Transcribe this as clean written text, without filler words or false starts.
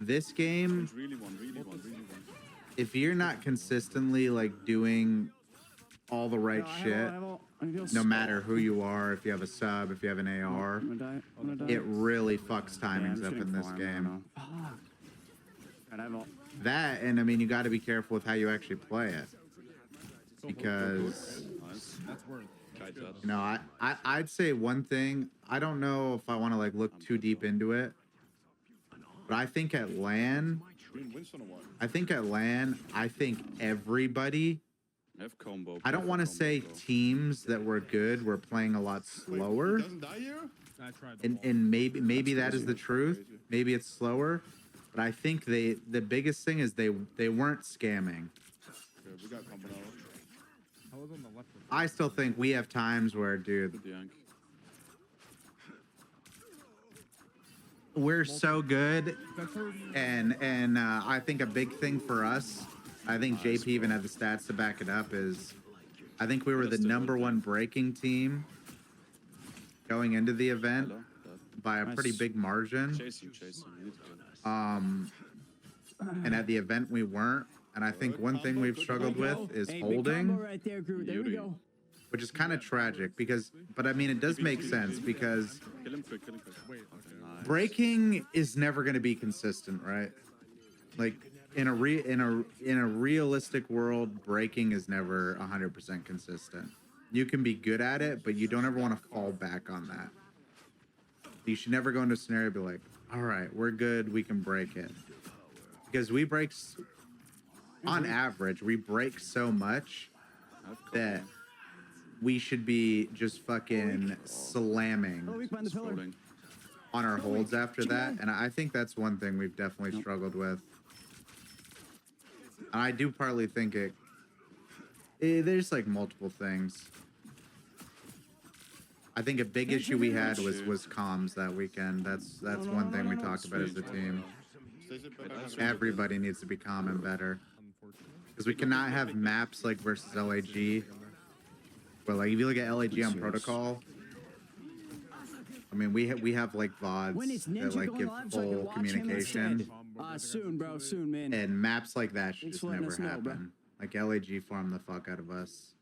this game, Really one. if you're not consistently like doing all the right shit, no matter who you are, if you have a sub, if you have an AR, it really fucks timings up in this game. That, and I mean, you got to be careful with how you actually play it, because you know, I'd say one thing. I don't know if I want to like look too deep into it, but I think at LAN, I think everybody. I don't want to say teams that were good were playing a lot slower, and maybe that is the truth. Maybe it's slower, but I think the biggest thing is they weren't scamming. I still think we have times where, dude, we're so good, and I think a big thing for us, I think JP even had the stats to back it up, is I think we were the #1 breaking team going into the event by a pretty big margin. And at the event we weren't. And I think one thing we've struggled with is holding, which is kind of tragic because, but I mean, it does make sense because breaking is never going to be consistent, right? Like in a realistic world, breaking is never 100% consistent. You can be good at it, but you don't ever want to fall back on that. You should never go into a scenario and be like, all right, we're good, we can break it. Because we break, on average, we break so much that we should be just fucking slamming on our holds after that. And I think that's one thing we've definitely struggled with. And I do partly think there's like multiple things. I think a big issue we had was comms that weekend. That's one thing we talked about as a team. Everybody needs to be calm and better, because we cannot have maps like versus LAG. But like if you look at LAG on protocol, I mean we have like VODs that like give full communication. Soon, bro. Soon, man. And maps like that should just never happen. Like LAG farmed the fuck out of us.